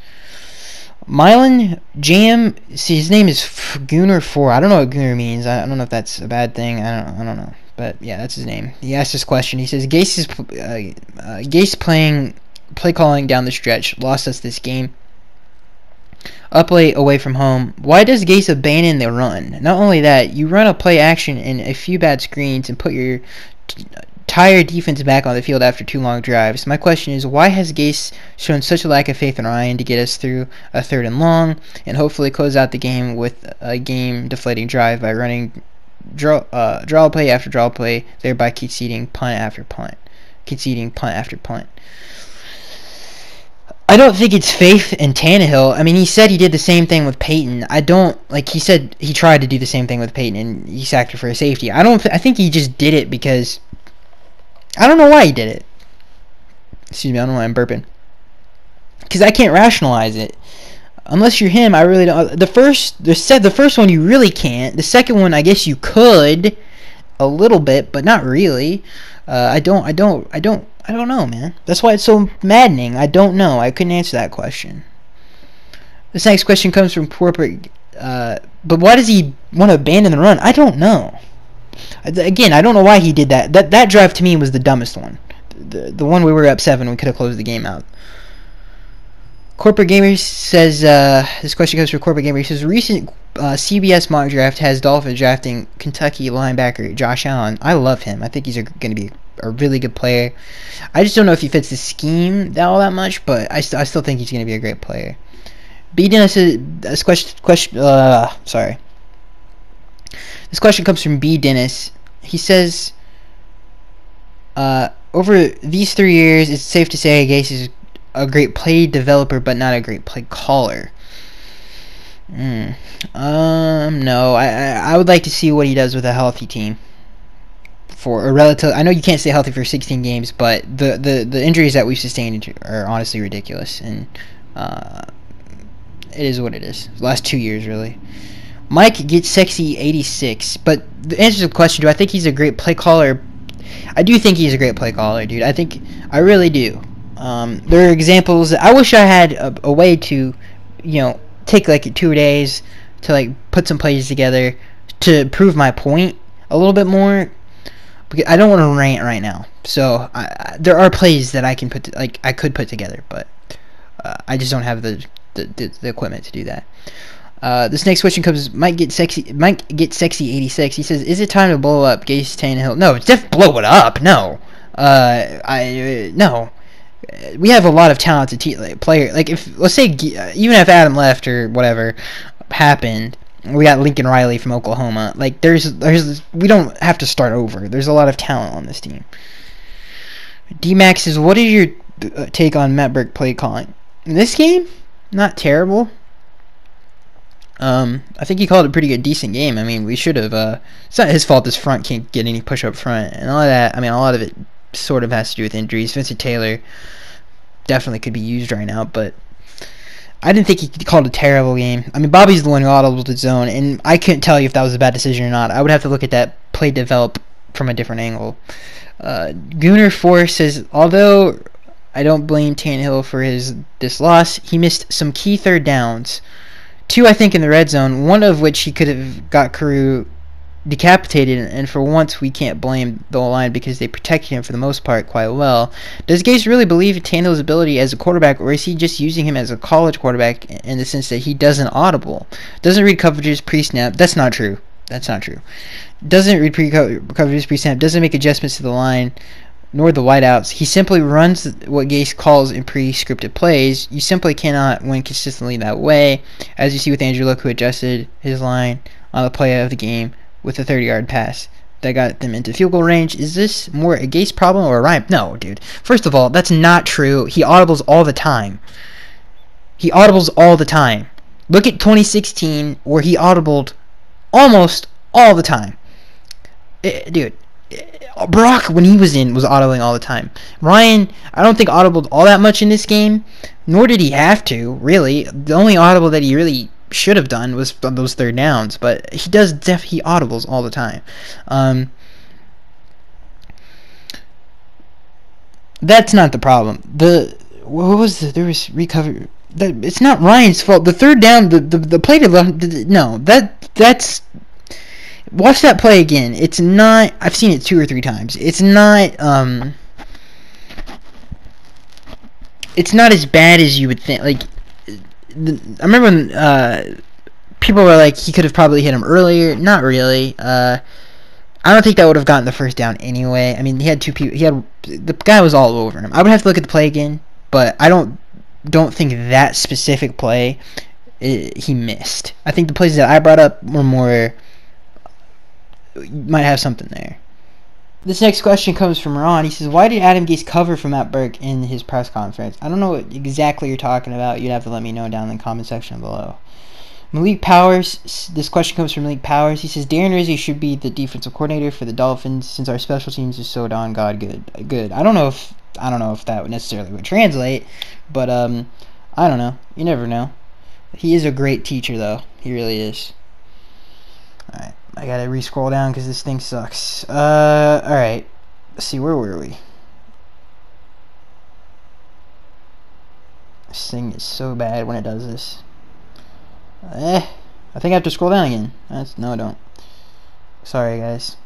Mylan Jam, see, his name is Gooner4. I don't know what Gooner means. I don't know if that's a bad thing. I don't know. But yeah, that's his name. He asked this question. He says, Gase play calling down the stretch lost us this game. Up late away from home. Why does Gase abandon the run? Not only that, you run a play action and a few bad screens and put your tired defense back on the field after 2 long drives. My question is, why has Gase shown such a lack of faith in Ryan to get us through a 3rd and long and hopefully close out the game with a game-deflating drive by running draw play after draw play, thereby conceding punt after punt? I don't think it's faith in Tannehill. I mean, he said he did the same thing with Peyton. He said he tried to do the same thing with Peyton and he sacked her for a safety. I think he just did it because I don't know why he did it. Excuse me, I don't know why I'm burping. Because I can't rationalize it. Unless you're him, I really don't. The first one you really can't. The second one, I guess you could a little bit, but not really. I don't know, man. That's why it's so maddening. I don't know. I couldn't answer that question. This next question comes from corporate. But why does he want to abandon the run? I don't know. Again, I don't know why he did that. That drive to me was the dumbest one. The one we were up 7, we could have closed the game out. Corporate Gamer says, this question comes from Corporate Gamer. He says, recent CBS mock draft has Dolphins drafting Kentucky linebacker Josh Allen. I love him. I think he's going to be a really good player. I just don't know if he fits the scheme all that much, but I still think he's going to be a great player. B. Dennis says, this question comes from B. Dennis. He says, over these 3 years, it's safe to say Gase is a great play developer, but not a great play caller. No, I would like to see what he does with a healthy team. For a relative, I know you can't stay healthy for 16 games, but the injuries that we've sustained are honestly ridiculous, and it is what it is. The last 2 years, really. Mike gets sexy 86, but the answer to the question, do I think he's a great play caller? I do think he's a great play caller, dude. I really do. There are examples. I wish I had a way to, take like 2 days to like put some plays together to prove my point a little bit more. Because I don't want to rant right now. So there are plays that I can I could put together, but I just don't have the equipment to do that. This next question comes. Mike get sexy 86. He says, "Is it time to blow up Gase Tannehill?" No, it's definitely blow it up. No, no. We have a lot of talented player. Like if let's say even if Adam left or whatever happened, we got Lincoln Riley from Oklahoma. Like there's we don't have to start over. There's a lot of talent on this team. D-Max says, "What is your take on Matt Burke play calling in this game?" Not terrible. I think he called a pretty good, decent game. I mean, we should have. It's not his fault this front can't get any push up front and all of that. I mean, a lot of it sort of has to do with injuries. Vincent Taylor definitely could be used right now, but I didn't think he called a terrible game. I mean, Bobby's the one who audibled his zone, and I couldn't tell you if that was a bad decision or not. I would have to look at that play develop from a different angle. Gooner4 says, although I don't blame Tannehill for this loss, he missed some key third downs. 2, I think, in the red zone, one of which he could have got Carew decapitated, and for once we can't blame the line because they protected him for the most part quite well. Does Gase really believe in Tannehill's ability as a quarterback, or is he just using him as a college quarterback in the sense that he doesn't audible? Doesn't read coverages pre-snap. That's not true. Doesn't read coverages pre-snap. Doesn't make adjustments to the line nor the wideouts. He simply runs what Gase calls in pre-scripted plays. You simply cannot win consistently that way, as you see with Andrew Luck, who adjusted his line on the play of the game with a 30-yard pass that got them into field goal range. Is this more a Gase problem or a Ryan? No, dude. First of all, that's not true. He audibles all the time. Look at 2016, where he audibled almost all the time. Dude, Brock, when he was in, was audibling all the time. Ryan, I don't think audibled all that much in this game, nor did he have to, really. The only audible that he really should have done was on those third downs, but he audibles all the time. That's not the problem. There was recovery. It's not Ryan's fault. The third down, the play to that's. Watch that play again. It's not. I've seen it 2 or 3 times. It's not. It's not as bad as you would think. Like, I remember when people were like, he could have probably hit him earlier. Not really. I don't think that would have gotten the first down anyway. I mean, he had 2 people. The guy was all over him. I would have to look at the play again, but I don't think that specific play he missed. I think the plays that I brought up were more. Might have something there. This next question comes from Ron. He says, why did Adam Gase cover for Matt Burke in his press conference? I don't know what exactly you're talking about. You'd have to let me know down in the comment section below. Malik Powers. This question comes from Malik Powers. He says, Darren Rizzi should be the defensive coordinator for the Dolphins since our special teams is so darn good. I don't know if that necessarily would translate, but I don't know. You never know. He is a great teacher, though. He really is. Alright. I gotta re-scroll down because this thing sucks. Alright. Let's see, where were we? This thing is so bad when it does this. I think I have to scroll down again. No, I don't. Sorry, guys.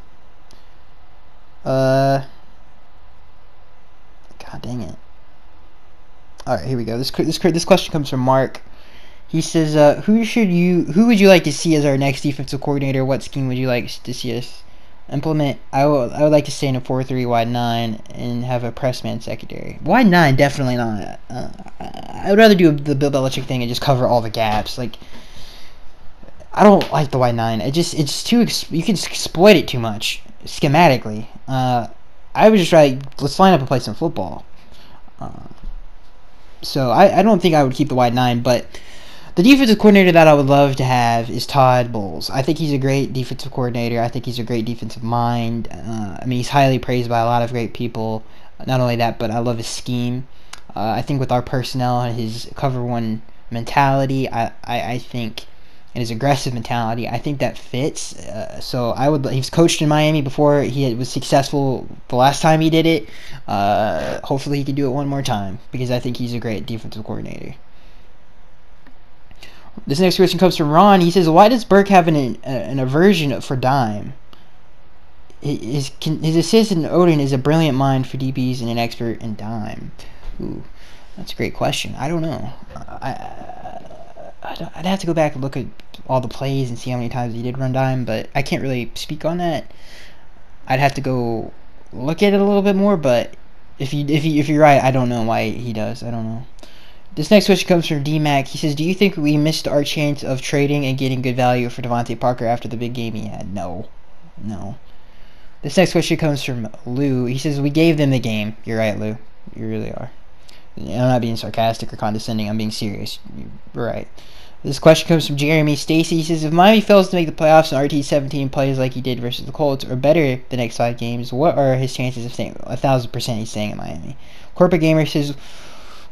God dang it. Alright, here we go. This question comes from Mark. He says, who would you like to see as our next defensive coordinator? What scheme would you like to see us implement? I would like to stay in a 4-3 wide 9 and have a press man secondary. Wide 9, definitely not. I would rather do the Bill Belichick thing and just cover all the gaps. Like, I don't like the wide 9. It's too you can exploit it too much schematically. I would just try, let's line up and play some football. So I don't think I would keep the wide 9, but the defensive coordinator that I would love to have is Todd Bowles. I think he's a great defensive coordinator. I think he's a great defensive mind. I mean, he's highly praised by a lot of great people. Not only that, but I love his scheme. I think with our personnel and his cover one mentality, I think, and his aggressive mentality, I think that fits. So he's coached in Miami before. He was successful the last time he did it. Hopefully he can do it one more time because I think he's a great defensive coordinator. This next question comes from Ron. He says, why does Burke have an aversion for dime? His assistant Odin is a brilliant mind for DBs and an expert in dime. Ooh, that's a great question. I don't know. I'd have to go back and look at all the plays and see how many times he did run dime, but I can't really speak on that. I'd have to go look at it a little bit more, but if you're right, I don't know why he does. I don't know. This next question comes from D-Mac. He says, do you think we missed our chance of trading and getting good value for Devontae Parker after the big game he had? No. This next question comes from Lou. He says, we gave them the game. You're right, Lou. You really are. I'm not being sarcastic or condescending. I'm being serious. You're right. This question comes from Jeremy Stacy. He says, if Miami fails to make the playoffs and RT17 plays like he did versus the Colts or better the next 5 games, what are his chances of staying? 1,000% he's staying in Miami. Corporate Gamer says,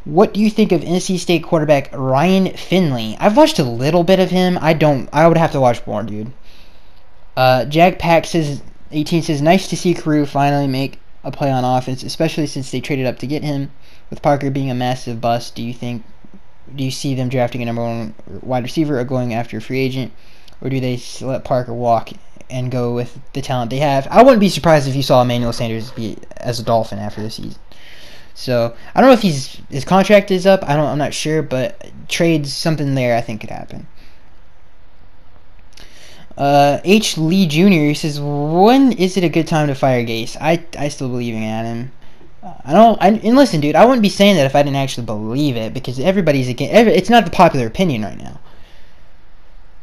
what do you think of NC State quarterback Ryan Finley? I've watched a little bit of him. I would have to watch more, dude. Jack Pack says, 18 says, nice to see Carew finally make a play on offense, especially since they traded up to get him. With Parker being a massive bust, do you see them drafting a number 1 wide receiver or going after a free agent? Or do they let Parker walk and go with the talent they have? I wouldn't be surprised if you saw Emmanuel Sanders be as a Dolphin after the season. So I don't know if his contract is up. I'm not sure, but trades, something there I think could happen. H. Lee Jr. says, when is it a good time to fire Gase? I still believe in him. And listen, dude, I wouldn't be saying that if I didn't actually believe it, because everybody's again. It's not the popular opinion right now.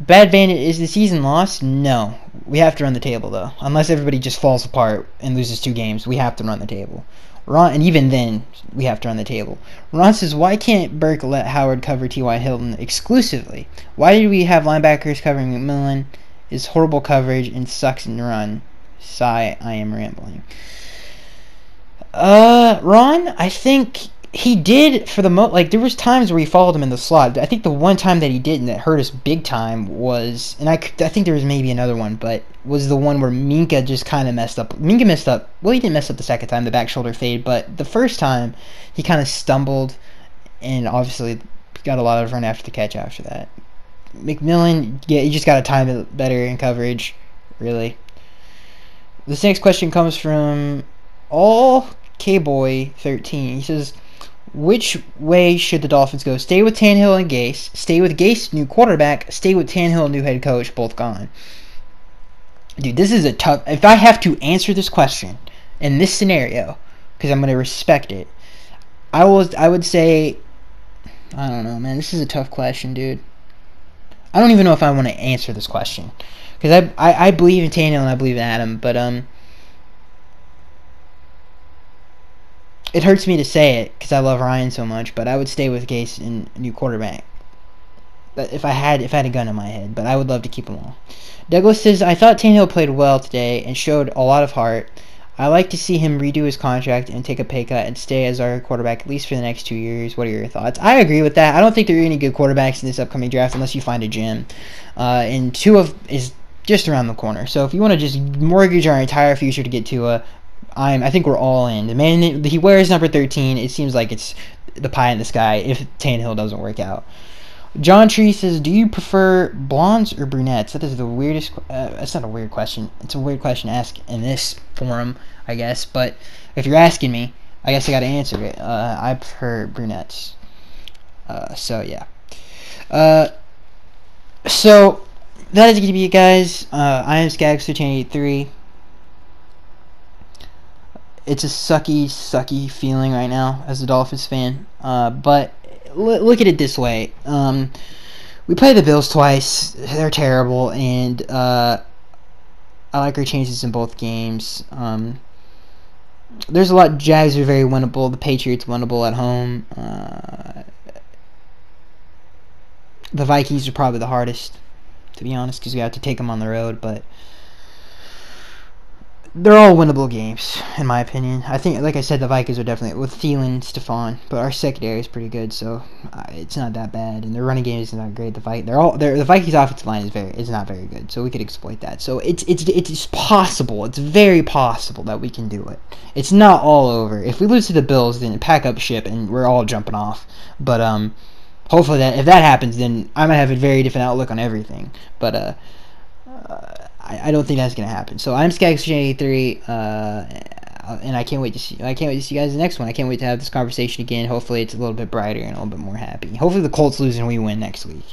Bad Bandit, is the season lost? No. We have to run the table, though. Unless everybody just falls apart and loses 2 games, we have to run the table. Ron, and even then, we have to run the table. Ron says, why can't Burke let Howard cover T.Y. Hilton exclusively? Why did we have linebackers covering McMillan? Is horrible coverage and sucks in the run. Sigh, I am rambling. Ron, I think he did for the like there was times where he followed him in the slot. I think the one time that he didn't that hurt us big time was, and I think there was maybe another one, but was the one where Minka just kind of messed up. Minka messed up. Well, he didn't mess up the second time, the back shoulder fade, but the first time he kind of stumbled, and obviously got a lot of run after the catch after that. McMillan, yeah, you just got to time it better in coverage, really. This next question comes from all K-Boy 13. He says, which way should the Dolphins go? Stay with Tannehill and Gase. Stay with Gase, new quarterback. Stay with Tannehill, new head coach. Both gone. Dude, this is a tough... If I have to answer this question in this scenario, because I'm going to respect it, I would say... I don't know, man. This is a tough question, dude. I don't even know if I want to answer this question. Because I believe in Tannehill and I believe in Adam, but... It hurts me to say it because I love Ryan so much, but I would stay with Gase and new quarterback. But if I had a gun in my head, but I would love to keep them all. Douglas says, I thought Tannehill played well today and showed a lot of heart. I like to see him redo his contract and take a pay cut and stay as our quarterback at least for the next 2 years. What are your thoughts? I agree with that. I don't think there are any good quarterbacks in this upcoming draft unless you find a gem. And Tua is just around the corner. So if you want to just mortgage our entire future to get Tua, I think we're all in. The man, he wears number 13. It seems like it's the pie in the sky if Tannehill doesn't work out. John Tree says, do you prefer blondes or brunettes? That is the weirdest... that's not a weird question. It's a weird question to ask in this forum, I guess. But if you're asking me, I guess I got to answer it. I prefer brunettes. So, yeah. So, that is going to be it, guys. I am Skags1383. It's a sucky feeling right now as a Dolphins fan. But look at it this way. We play the Bills twice. They're terrible, and I like our chances in both games. There's a lot. Jags are very winnable. The Patriots winnable at home. The Vikings are probably the hardest, to be honest, because we have to take them on the road, but they're all winnable games, in my opinion. I think, like I said, the Vikings are definitely, with Thielen, Stephon, but our secondary is pretty good, so it's not that bad. And their running game is not great. The Vikings' offensive line is not very good, so we could exploit that. So it's possible. It's very possible that we can do it. It's not all over. If we lose to the Bills, then pack up ship and we're all jumping off. But hopefully if that happens, then I might have a very different outlook on everything. But I don't think that's gonna happen. So I'm Skags83, and I can't wait to see you guys in the next one. I can't wait to have this conversation again. Hopefully it's a little bit brighter and a little bit more happy. Hopefully the Colts lose and we win next week.